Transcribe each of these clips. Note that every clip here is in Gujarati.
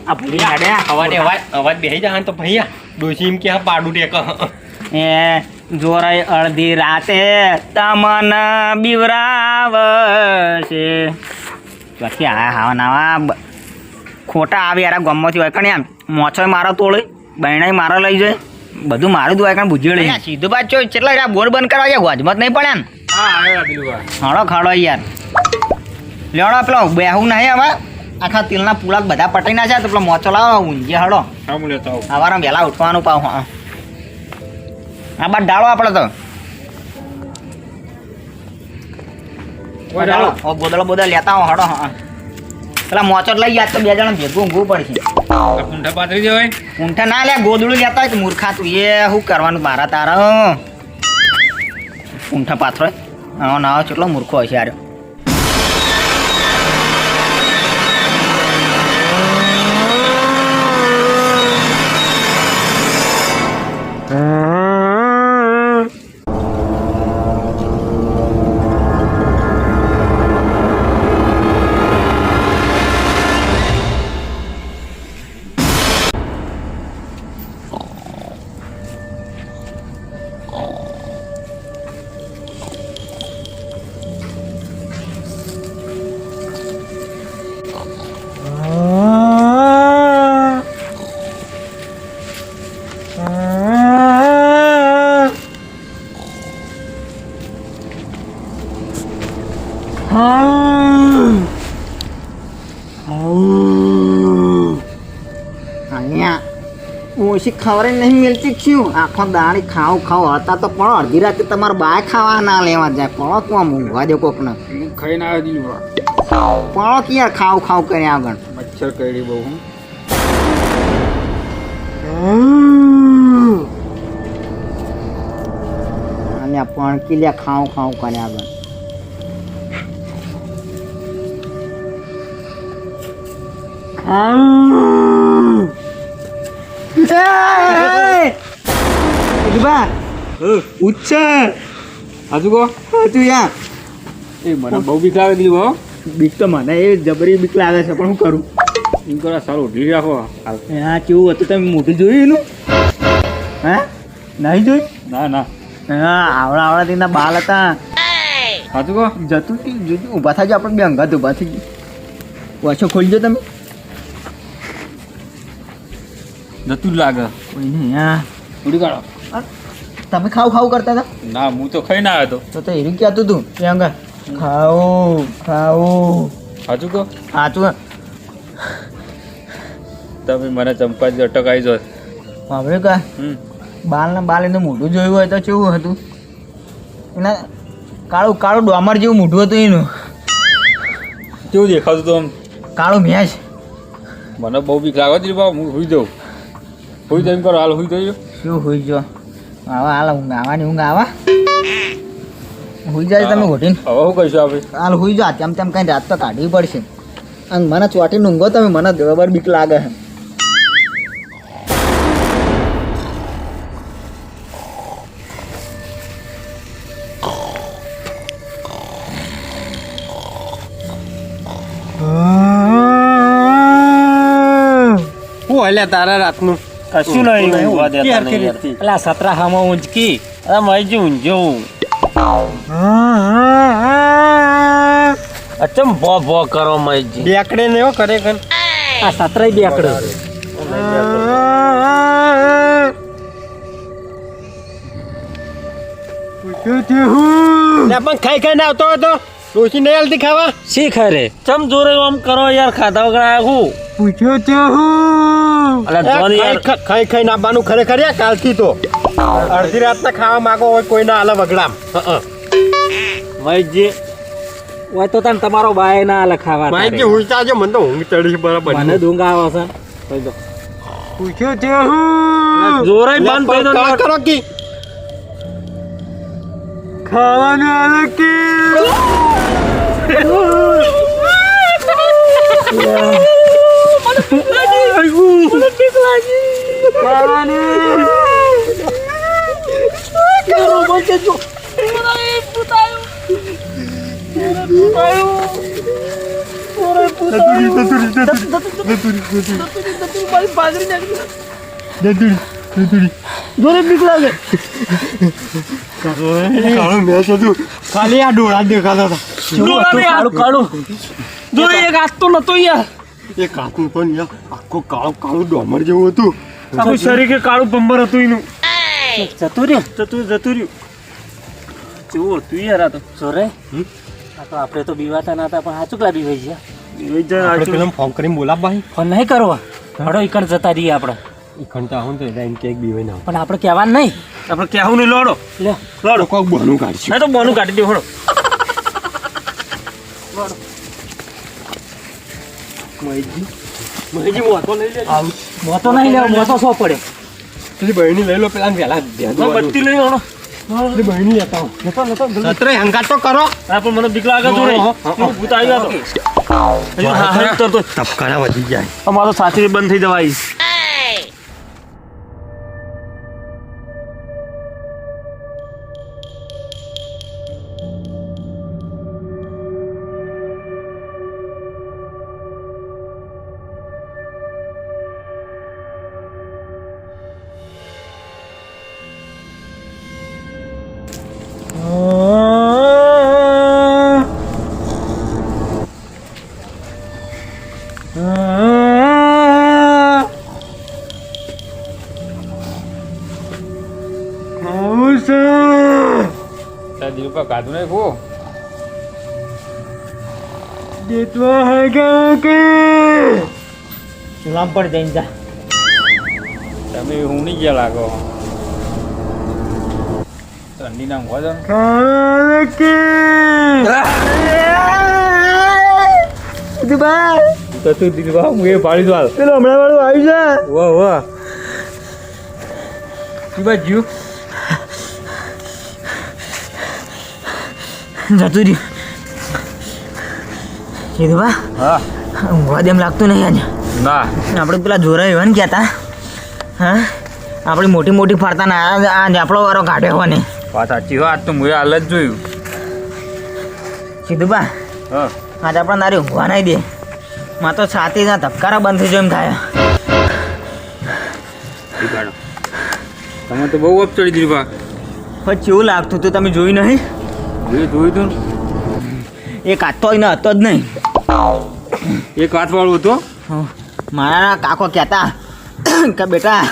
આ ભૂલી ગાડ્યા અવાજ બેહી જા તો ભૈયા ડોશી એમ કે પાડું ટેક એ જોરાય અડધી રાતે તમન બીવરાવશે પછી હાવા નાવા ખોટા આવે યાર ગમમાંથી હોય કણ એમ મોછો મારો તોડે બહેણાઈ મારો લઈ જાય બધું મારું જ હોય કણ ભૂજેડે સીધું બાદ છો કેટલા બોર બંધ કરવા યાર હોજમત નહીં પડે ને હળો ખડો યાર લેવડો પેલો બેહું નહીં હવે આખા તેલના પુલાક બધા પટાઈ ના છે તો પેલો મોચો લાવો ઊંઝે હળો સવારે વહેલા ઉઠવાનું પાવ હા આ બાદ ડાળો આપણે તો બોદલો બોદલ લેતા હો હડો હા પેલા મોચો લઈ ગયા તો બે જણા ભેગું ઊંઘવું પડશે ઊંઠા પાથરી દેવાય ઊંઠા ના લે ગોદડું લેતા હોય તો મૂર્ખા તું એ શું કરવાનું મારા તારા ઊંઠા પાથરો હા ના કેટલો મૂર્ખો હશે યાર ઓછી ખબર નહીં મિલતી ક્યું આખો દાણી ખાવ હતા તો પણ અડધી રાતે તમારે બાય ખાવા ના લેવા જાય પણ કોમ ઊંઘવા દે કોકને ખાઈને આવી દીધું પણ ક્યાં ખાવ કર્યા આગળ મચ્છર કરી બહુ અને પણ કિલ્યા ખાવ કર્યા આગળ મને બહુ બીક લાગે દીધું બીક તો મને એ જબરી બીક લાગે છે પણ શું કરું એમ કરો સારું ઢીલી રાખો હા કેવું હતું તમે મોઢું જોયું એનું હા નહીં જોયું ના હા આવડા તેના બાલ હતા સાચું કહો જતું જોજો ઊભા થાજો આપણે બે અંગાત ઊભા થઈ ગયું વાછો ખોલજો તમે જતું જ લાગે કોઈ નહીં હા થોડી કાઢો તમે ખાવ કરતા હતા ના હું તો ખાઈ ના આવ્યો તો એનું કહેતું તું એ અંગા ખાઓ સાચું કહો સાચું તમે મને ચંપા અટકાઈ જો હવે કા બાલ એનું મોઢું જોયું હોય તો કેવું હતું એના કાળું ડોમર જેવું મોઢું હતું એનું કેવું દેખાતું હતું આમ કાળું ભેંસ મને બહુ બીક લાગે છે બાબા હું સુઈ જાઉં સુઈ જઈને કરો હાલ સુઈ જજો શું સુઈ જો આવા હાલ ઊંઘ આવા સુઈ જાય તમે ઘોટીને હવે શું કહીશું આપણે હાલ સુઈ જાઓ તેમ કઈ રાત તો કાઢવી પડશે અને મને ચોટીને ઊંઘો તમે મને બરાબર બીક લાગે છે તારા રાતનું કશું નહીં ઊંઘવા દેતા નહીં એટલે સતરા હામાં ઊંચકી અરે મય ઊંઝો અચમ ભો કરો મયજી બેકડે ને એવો કરે કન આ સતરાય બેકડે પણ ખાઈ ને આવતો હતો ડોસી નહીં હાલતી ખાવા શી ખરે ચમ જોરે આમ કરો યાર ખાધા વગર આખું પૂછ્યો તે હું ખાઈ નાખવાનું ખરેખર કાલથી તો અડધી રાતના ખાવા માંગો હોય કોઈ ના હાલે વગડામ મયજી હોય તો તને તમારો બાય ના હાલે ખાવા માહિતી હુંચતા છે મને તો ઊંઘ ચડી બરાબર મને ઊંઘ આવે છે પૂછ્યો તે હું જોરે બંધ કરી દો કરો કી ખાવાનું હાલે કી ખાલી આ ડોળા દેખાતા હતા. એક હાથ તો નતો યાર. એ કાકું પણ યાર આખો કાળો કાળું ડોમર જેવું હતું. આખું શરીર કે કાળું બંબર હતું એનું. જતું રહ્યું. કેવું હતું યાર આ તો. સોરે આ તો આપણે તો બીવાતા ના હતા પણ આ ચૂકલા બીવાઈ ગયા. આપણે પેલા ફોન કરીને બોલાવ ભાઈ. ફોન નહીં કરવા. હડો ઈકણ જતા રહીએ આપણે. ખંતા હું તો એમ કેક બીવે ના પણ આપણે કહેવાનું નહીં. આપણે કહેવું નહીં. લોડો લે લોડો કોક બહાનું કાઢશું. ના તો બોનું કાઢી દે હડો. મહેજી મોતો લઈ લે. મોતો નહીં લેવો. મોતો સો પડે. પેલી બહેની લઈ લો પેલા વહેલા બત્તી લઈ લો. પેલી બહેની લેતા હો. સત્રે હંગાત તો કરો. હા પણ મને બીક લાગે જોડે. ભૂત આવી ગયો તો. હા તો ટપકારા વધી જાય. અમારો સાથી બંધ થઈ જવાય. કાઢું નહીં કો લાંબ પડી જઈને જા. તમે ઊંઘી ગયા લાગો. ઠંડી ના ઊંઘવા જાવ. તો તું દીદી હું એ પાડી દો. પેલો હમણાં વાળું આવી જાય. વાહ વાહ શું બાજુ જતું રહ્યું. કીધું બા હા ઊંઘવા દેમ લાગતું નહીં આજે. ના આપણે પેલા જોરા એવા ને કહેતા. હા આપણી મોટી મોટી ફરતા ના આ જાપડો વાળો કાઢ્યો હોય ને. વાત સાચી હો. આજ તો મુએ હાલ જ જોયું. કીધું બા હા આજે આપણા નારી ઊંઘવા નહીં દે. માં તો છાતીના ધબકારા બંધ થઈ જાય એમ થાય. તમે તો બહુ અપ ચડી દીધું બા. પછી કેવું લાગતું હતું તમે જોયું નહીં. જોયું તું એક હાથ તો એને હતો જ નહીં. એક હાથ વાળું હતું. મારા કાકો કહેતા કે બેટા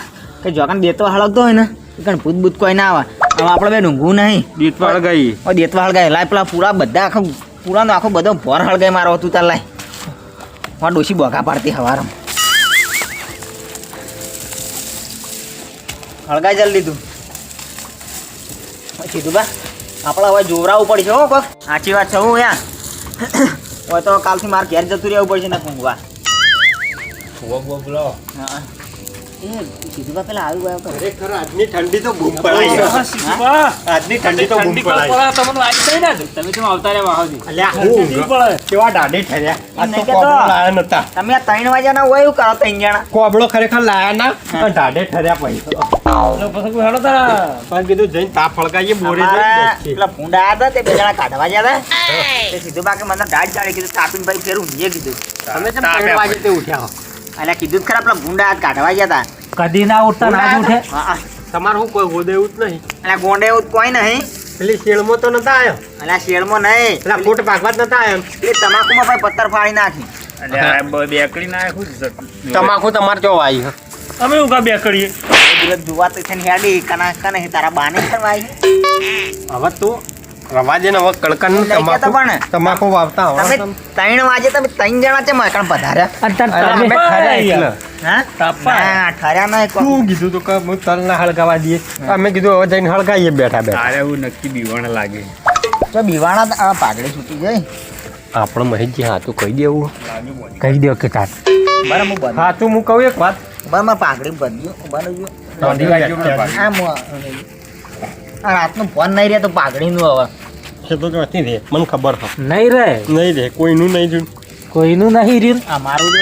કે જોકાને દેતવા હળગતો હોય ને કારણ ભૂત ભૂત કોઈ ના આવે. હવે આપણે બે ઊંઘવું નહીં. દીતવા હળગાઈ. દેતવા હળગાય લાય પેલા પૂરા બધા આખો પૂરાનો આખો બધો ભોર હળગાય મારો હતું તાર લાય. મારા ડોશી બોગા પાડતી હવારમાં હળગાઈ જલ્દી તું. કીધું બા આપણે હવે જોવરાવું પડશે હો કોક. સાચી વાત છે. હું યા હવે તો કાલથી મારે ઘેર જતું રહેવું પડશે ને ઊંઘવા. હા એ કીધું બા પેલા આવ્યું આવ્યો કરે. ખરેખર આજની ઠંડી તો બૂમ પડાય. આજની ઠંડી તો બૂમ પડાય. તમને લાગે છે ને તમે કેમ આવતા રહ્યા વાહથી. અલ્યા હું કેવા દાઢે ઠર્યા. આ તો કોબળો લાયા નતા. તમે આ 3 વાગ્યાના હોય એવું કરો 3 જણા. કોબળો ખરેખર લાયા ના પણ દાઢે ઠર્યા પછી. પણ કીધું જઈને તાપ ફળકાઈએ બોરે અમારા જઈને પેલા ભૂંડા હતા તે 2 જણા કાઢવા ગયા હતા. તે સીધું બાકી મને દાઢ ચાળી કીધું તાપીને ભાઈ ફેર ઊંઘીએ કીધું. તમે કેમ 3 વાગે તે ઉઠ્યા? એટલે કીધું જ ખરા પેલા ભૂંડા હાથ કાઢવા ગયા હતા. કદી ના ઉઠતા ના જ ઉઠે. હા તમારે શું કોઈ હોદે એવું જ નહીં. એટલે ગોંડે એવું કોઈ નહીં. પેલી શેળમાં તો નતા આવ્યો. એટલે શેડમાં નહીં. પેલા ફૂટ ભાગવા જ નતા આવ્યો. એ તમાકુમાં ભાઈ પત્તર ફાડી નાખી. બેકડી નાખું તમાકુ તમારે જો આવી હ. અમે ઉગા બે કરીએ. દિવસ જોવા તો છે ને હેડી કના કને તારા બાને કરવાઈ. હવે તું રવાજે ને હવે કડકન લઈ ગયા તા પણ. તમાકુ વાવતા હવે તમે 3 વાગે તમે 3 જણા છે મકણ પધાર્યા. અમે ઠર્યા એટલે. હા ના ઠર્યા નહીં કોઈ. શું કીધું તું કે હું તલ ના હળગાવા દઈએ. અમે કીધું હવે જઈને હળગાઈએ બેઠા બેઠા. તારે એવું નક્કી બીવણ લાગે. તો બીવાણા આ પાઘડી છૂટી જાય. આપણે મહેશજી હાથું કહી દેવું. કહી દો કે તાર બરાબર હું બંધ. હાથું હું કહું એક વાત. બરાબર પાઘડી બન્યું બન્યું. દોઢી વાગ્યો મને પાછું. આ રાતનું ફોન નહીં રહે તો પાઘડીનું હવે. એ તો નથી રે મને ખબર છે. નહીં રે નહીં રે કોઈનું નહીં જોયું. કોઈનું નહીં રહ્યું. આ મારું તો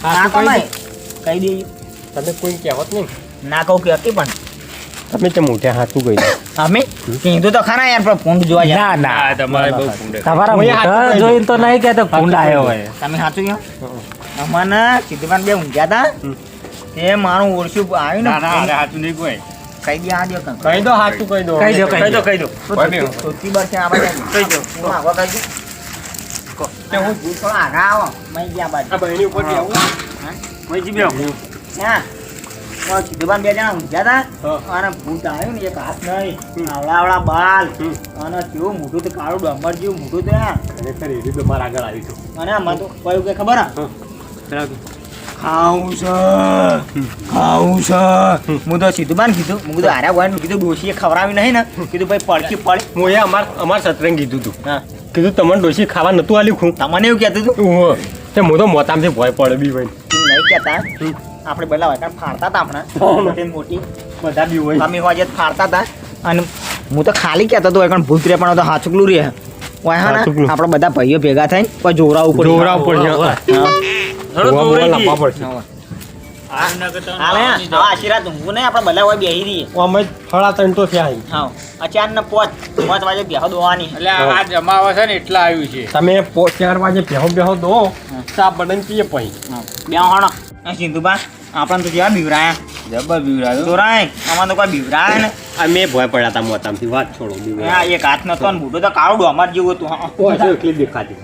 ના કહો નહીં કહી દઈએ. તમે કોઈ કહેવત નહીં. ના કહું કે હતી પણ તમે તે મોટા હાથું કહી દો. અમે કીધું તો ખરા યાર પણ ફોન જોવા જાય ના ના તમારે બહુ ફૂંડે. તમારા હું એ હાથું મોઢા કહી જોઈને તો નહીં કહેતો ફૂંડ આવ્યો હોય તમે સાચું કહો અમને સીધુભાન બે ઊંઘ્યા હતા એ મારું ઓળશું આવ્યું ના ના અરે ને હાચું નહીં કોઈ. કઈ દે આ દે કંઈક. કહી દો હાચું કહી દો. કહી દો, કહી દો. કહી દો. કોઈ નહીં. સુરતી બર છે આ બાજુ. કહી દો. હું આગળ કહી દઉં. કે હું થોડા આગળ આવો મય ગયા બાજુ આ બહેની ઉપર બેહું? મહીજી બેહું. હા સીધુભાન બે જણા ઊંઘ્યા હા. હતા અને ભૂત આવ્યું ને એક હાથ નહીં આવડા બાલ અને કેવું મોઢું તો કાળું ડમર જેવું મોઢું તો યાર. ખરેખર એ રીતે મારા આગળ આવી છું. અને મને તો કયું કે ખબર હા બરાબર. ખાવું છે ખાવું છે હું તો સીધુબાન કીધું હું કીધું હાર્યા હોય કીધું ડોશીએ ખવડાવી નહીં ને કીધું ભાઈ પડકી પડી હું એ અમાર સતરંગ કીધું તું. હા કીધું તમને ડોશી ખાવા નતું આલ્યું ખું. તમને એવું કહેતું હતું ઓહો. તે હું તો મોતામથી ભય પડે બી ભાઈ. તું નહીં કહેતા આપણે પેલા હોય ફાડતા હતા આપણે મોટી મોટી બધા બી હોય. અમે હોય ફાડતા હતા અને હું તો ખાલી કહેતો હતો કારણ ભૂત રે પણ તો હાચુકલું રે હોય હા હાચુકલું. ને આપણે બધા ભાઈઓ ભેગા થઈને કોઈ જોરાવું પડે જોવરાવું પડશે. હા ગોવા બોવા લાવવા પડશે. હાલે હા આશીર્વાદ ઊંઘવું નહીં આપણે બધા હોય બેહી રહીએ અમે થોડા ત્રણ તો થયા અહીં. હા અચાર ને પોચ વાગે બેહો દોવાની એટલે આ જમાવા છે ને એટલા આવ્યું છે તમે 4 વાગે બેહો દો ચા બનાવીને પીએ પછી. બે હોણો સિંધુબા આપણને તો કેવા બીવરાયા જબર બીવડાયો જોરાય આમાં તો કોઈ બીવરાય ને અમે ભય પડ્યા હતા મોતામથી. વાત છોડો બી હા એક હાથ નતો ને મોટું તો કાળું ડોમર જેવું હતું હા ઓછો એટલી દેખાતી.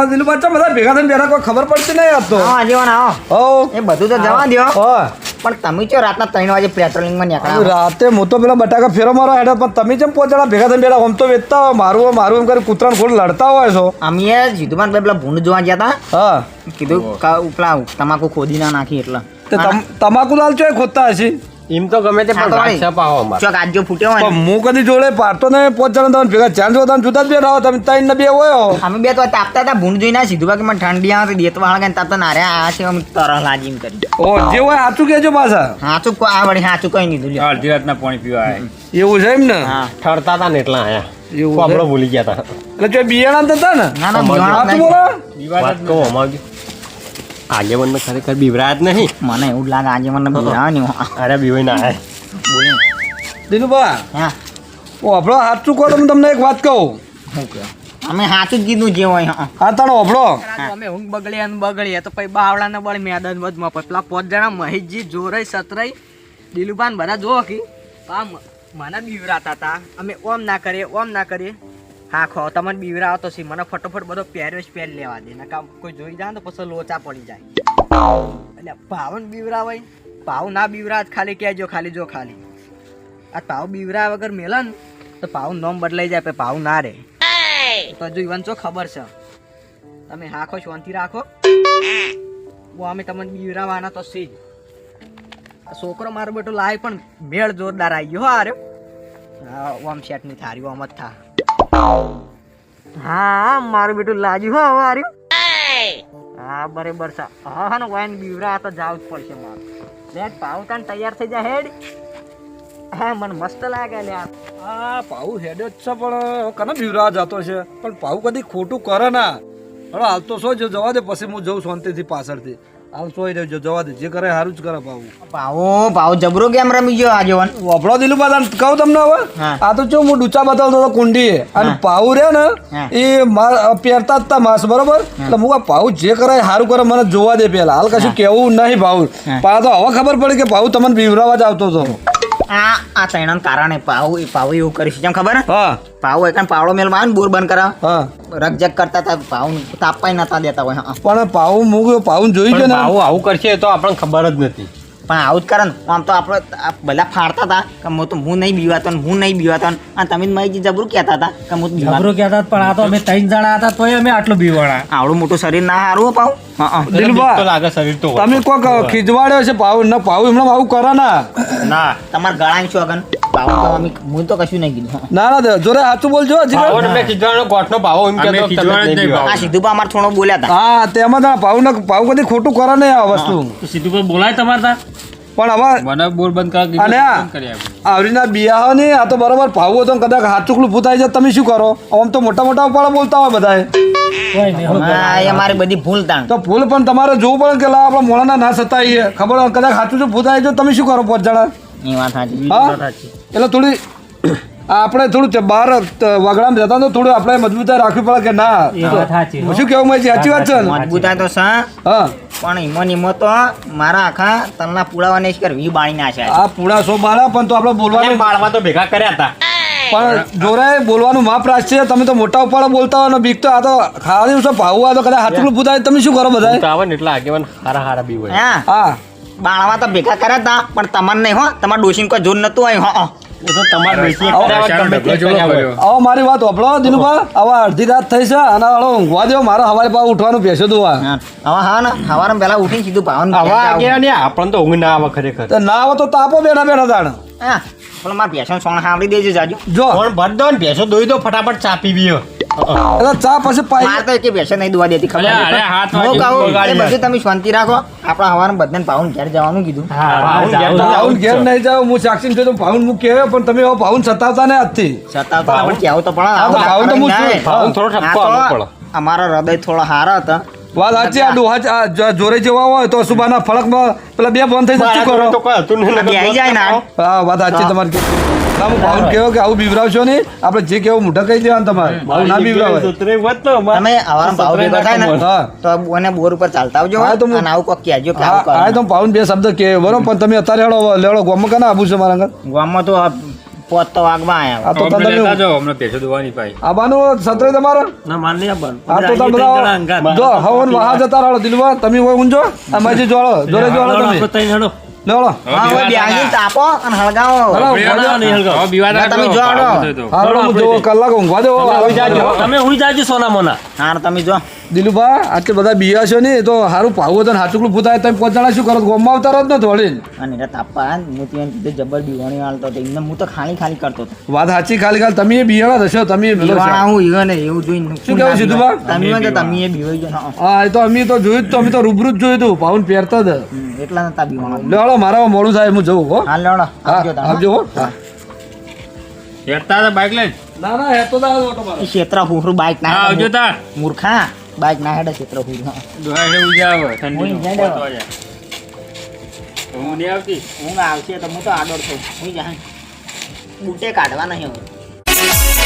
દિલુભા ચા બધા ભેગા થઈને બેઠા કોઈ ખબર પડતી નહીં આજ તો હા જીવન આવો હો એ બધું તો જવા દ્યો હા પણ તમે ચો રાતના 3 વાગે પેટ્રોલિંગમાં નીકળ્યા રાતે હું તો પેલા બટાકા ફેરો મારો હેડે પણ તમે જેમ 5 જણા ભેગા થઈને બેઠા આમ તો વેચતા હોય મારું એમ કરી કૂતરાને ખોડ લડતા હોય છો અમે જીતુભાન ભાઈ પેલા ભૂંડ જોવા ગયા હા હતા કીધું ઉપલા તમાકુ ખોદી ના નાખી એટલે તે તમાકુ લાલ ચોય ખોદતા હશે એમ તો ગમે તે હા પણ તો વાત ભાઈ. છે પાહો અમારે. ચોક આજ્યો ફૂટ્યો હોય પણ ને હું કદી જોડે પાડતો ને 5 જણા તમે ભેગા ચાર જો તમે જુદા જ બેઠા હો તમે 3 ને 2 હોય હો. અમે બે તો તાપતા હતા ભૂંડ જોઈને સીધું કે મને ઠંડી આવે તો દેતવા હળગે ને તાપતા નારે આ છે અમે તરહ લાજી એમ કરી ઓ જે હોય સાચું કહેજો પાછા હાચું આ વળી હાચું કઈ નહીં લ્યો અડધી રાતના પાણી પીવા આવે એવું છે એમ ને હા ઠરતા હતા ને એટલા આયા. એવું તો છે. આપણે ભૂલી ગયા હતા. એટલે જો બિયાણા હતા ને ના ના અમારે બીવાણા સાચું જ બોલો વાત કહો અમારે આગેવાનમાં ખરેખર બીવરાયા જ નહીં. નહીં. મને એવું જ લાગે આજે મને બીવાણા નહીં અરે બીવાય ના આયા. બોલે દિલુભા હા ઓભળો સાચું કહો તો હું તમને એક વાત કહું શું કહો અમે સાચું જ કીધું જે હોય હા હા તાણો ઓભળો અમે ઊંઘ બગડી અને બગડી તો પછી બાવળા ને બળ મેદાન વધમાં પેલા 5 જણા મહેશજી જોરઈ સતરાઈ દિલુભાન બધા જો કી મને બીવરાતા હતા અમે ઓમ ના કરીએ હા ખો તમને બીવરાવો તો સી મને ફટોફટ બધો પહેર્યો જ પહેર લેવા દે ને કામ કોઈ જોઈ જાય ને તો પછી લોચા પડી જાય એટલે ભાવન બીવરાવાય ભાવ ના બીવરાત ખાલી કહેજો ખાલી આ ભાવ બીવરા વગર મેલન તો ભાવ નોમ બદલાઈ જાય પછી ભાવ ના રે તો હજુ ઈવન ચો ખબર છે તમે હાખો શાંતિ રાખો અમે તમને બીવરાવાના તો સી જ છોકરો મારો બેટો લાય પણ મેળ જોરદાર આવી ગયો હો આર્યો હા ઓમ સેટ ની થારી ઓમ જ થા હા મારું બેટું લાજ્યું હો હવે આર્યું હા બરાબર છે હા ને વાઈન બીવરા તો જાવ જ પડશે મારે લેટ પાવતાન તૈયાર થઈ જાય હેડ હા મને મસ્ત લાગે લે હા પાઉ હેડે જ છે પણ કને બીવરા જતો છે પણ પાઉ કદી ખોટું કરે ના હવે હાલ તો શું જો જવા દે પછી હું જઉં શાંતિથી પાછળથી હાલ સોઈ રહ્યો જવા દે જે કરે સારું જ કરે પાઉ ભાવ જબરો કેમ રમી ગયો આજે વન વપડો દિલું બાદ કહું તમને હવે હા. આ તો જો હું ડૂચા બતાવતો હતો કુંડી અને પાઉ રે ને હા. એ પહેરતા જ તા માસ બરોબર એટલે હું આ પાઉ જે કરે એ સારું કરે મને જોવા દે પેલા હાલ કશું કેવું નહીં પાઉ હા. પણ આ તો હવે ખબર પડી કે પાઉ તમને બીવરાવા જ આવતો હતો આ તૈણા કારણે પાવ એવું કરીશ કેમ ખબર હા પાવ એક પાવડો મેલ માં બોર બંધ કરાવ હા રકજક કરતા હતા પાવ તાપાઈ નતા દેતા હોય હા. પણ પાઉ મૂક પાઉ જોઈ છે ને આવું કરશે તો આપણને ખબર જ નથી. પણ આવું જ કરે ને આમ તો આપણે બધા ફાડતા હતા કે હું નહીં બીવાતો ને હું નહીં બીવાતો ને અને તમે મય જબરું કહેતા હતા કે હું બીવાતો જબરું કહેતા હતા, પણ આ તો અમે 3 જણા હતા તોય અમે આટલું બીવાણા. આવડું મોટું શરીર ના હારું પાવ હા દિલબા તો લાગે શરીર તો તમે કોક ખીજવાડ્યો છે પાઉ ન પાઉ એમણે આવું કરે ના ના તમારા ગળાની શું અગન પાવ તો અમે હું તો કશું નહીં કીધું હા. ના જોરે સાચું બોલજો હજી ભાવો ને મેં ખીજવાનો ગોઠનો ભાવો એમ અમે કહેતો તમે ખીજવાના જ નહીં નહીં પીવા. આ સીધું અમારે થોડો બોલ્યા હતા હા તેમાં તો પાઉ કદી ખોટું કરે નહીં આ વસ્તુ તો સીધું પર બોલાય તમારે ત્યાં? પણ હવે મને બોર બંધ કરા દીધું, અને આ બંધ કરી આપ્યું. આવરીના બિયાહ ને આ તો બરોબર ભાવ હતો ને કદાચ હાચુકલું ફૂતાઈ જાય તમે શું કરો આમ તો મોટા મોટા ઉપાડા બોલતા હોય બધાએ કોઈ નહીં, હું હા, એ અમારી બધી ભૂલ તાણ તો ભૂલ પણ તમારે જોવું પડે કે લા આપણા મોણાના ના સતાઈએ ખબર હોય કદાચ હાચું જો ફૂતાઈ જાય તમે શું કરો 5 જણા એ વાત સાચી હા એટલે થોડી આપણે થોડું બહાર વગડામાં જતા તો થોડું આપણે મજબૂતાઈ રાખવી પડે કે ના એ વાત સાચી હો. શું કેવું મેં સાચી વાત છે ને મજબૂતાઈ તો સા હા પણ ઈમો તો મારા આખા તલના પુડાવાની જ કરવી બાળી નાખ્યા આ પૂડા સો બાળા પણ તો આપણે બોલવાનું બાળમાં તો ભેગા કર્યા હતા પણ જોરાએ બોલવાનું માપ રાખશે તમે તો મોટા ઉપાડો બોલતા હોય ને બીક તો આ તો ખાવા દિવસો ભાવું આ તો કદાચ હાથું પૂછાય તમે શું કરો બધા તો આવે ને એટલા આગેવાન હારા બી હોય હા હા બાળવા તો ભેગા કર્યા હતા પણ તમારે નહીં હો તમારા ડોશીને કોઈ જોર નતું આવ્યું હો એ તો તમારે બેસી આવો. ગમે તે કર્યા હોય. આવો મારી વાત હોભળો દિનુભા હવે અડધી રાત થઈ છે અને હળો ઊંઘવા દો મારે હવારે પાછું ઉઠવાનું પેસો દો આ હા હવે ને સવારે પહેલા ઉઠીને સીધું ભાવન આવા આગેવાન આપણને તો ઊંઘ ના આવે ખરેખર તો ના આવે તો તાપો બેઠા બેઠા તાણ હા પણ મારા પેશન સોણ સાંભળી દેજો જાજુ જો પણ ભર દો ને ભેંસો દોઈ દો ફટાફટ ચા પીવી હો. એટલે ચા પછી પાઈ મારે તો એકે ભેંસો નહીં દુવા દેતી ખબર અરે, નથી. અરે, હાથ હું વાગ્યું, કહું, બગાડી એ બધું તમે શાંતિ રાખો આપણા હવારે બધાને ભાવન ઘેર જવાનું કીધું હા, ભાવન જાઓ, ઘેર જાઓ. ભાવન ઘેર નહીં જાવ હું સાક્ષી છું તો ભાવન હું કહેવાય પણ તમે હવે ભાવન સતાવતા ને આજથી સતાવતા પણ કહેવું તો પડે હા, તો ભાવન તો હું છું. નહીં. ભાવન થોડો ઠપકો આ તો આપવો પડે. અમારા હૃદય થોડા હારા હતા વાત સાચી આ ડોહા આ જોરે જેવા હોય તો સુબાના ફળકમાં પેલા બે ફોન થઈ જાય શું કરો તો કોઈ હતું નહીં. બે આઈ જાય ને આ. હા વાત સાચી તમારી ના હું ભાવન કહેવો કે આવું બીવરાવશો નહીં આપણે જે કેવું મોઢા કહી દેવાનું તમારે ભાવ ના બીવરાવે સુતરે હોત તો અમારે. તમે હવારે ભાવ ભેગો થાય ને હા તો મને બોર ઉપર ચાલતા આવજો હા, તો હું- અને આવું કોક કહેજો કે હા આવું હા કરો. તો ભાવન બે શબ્દ કે બરોબર પણ તમે અત્યારે હેડો લેવડો ગોમાં કના આબુ છે મારા ઘર ગામમાં તો પોત તો વાગવા આયા આ તો અમને લેતા તમે જાઓ, અમને પૈસો દોવાની પાઈ. આબાનું સત્રે તમારો ના માન નહીં આપવાનું. આ તો તમે બધા ત્રણ જણા બધા અંગાત. જો હવન વહા જતા રહો દિલવા તમે હોય ઊંઝો અમારી જોડો જોડે જોડો હાલો, તમે આપણે ત્રણ હેડો. લેવડો હા હવે બેસીને તાપો અને હળગાવો હાલો, હવે ના, નહીં હલગાવો. બીવાના ના, તમે કરો, જો આડો. પાડો તો. હા હેડો, હું જો કલાક ઊંઘવા દો હોઈ જાજો. તમે હુઈ જાજો સોના મોના. હાર તમે જો દિલુભા આટલે બધા બિયા છો ને એ તો સારું પાવું હતું હાચુકલું પૂછાય તમે પોચાણા શું કરો ગોમમાં આવતા રહો જ ને થોડી અને એટલે તાપા હું ત્યાં કીધું જબર બીવાણી હાલતો હતો એમને હું તો ખાલી ખાલી કરતો હતો વાત સાચી ખાલી ખાલી તમે એ બિયાણા થશો તમે એ પેલો છો. બીવાણા હું ઈવન એવું જોઈને શું કહેવું છે તું બા? તમે હોય તો તમે એ બીવાઈ ગયો ને. હા એ તો અમે તો જોયું જ તો અમે તો રૂબરૂ જ જોયું હતું પાઉન પહેરતા જ એટલા નતા બીવાણા લેવડો મારા મોડું થાય હું જવું હો હા લેવડો હા આવજો તમે. આવજો હો હા. હેઠતા હતા બાઈક લઈને. ના ના એ તો ના ઓટો મારો. એ ક્ષેત્ર ફૂફરું બાઈક ના હા, આવજો તાર. મૂર્ખા બાઈક ના હેડે ક્ષેત્ર ફૂફરું દોહાઈ ને ઉજા આવે, ઠંડીનું. હું ઈજા પહોંચવા જાય. ઊંઘ નહીં આવતી? ઊંઘ આવશે તો હું તો આડોડ થઉં હું જાય બૂટે કાઢવા નહીં હવે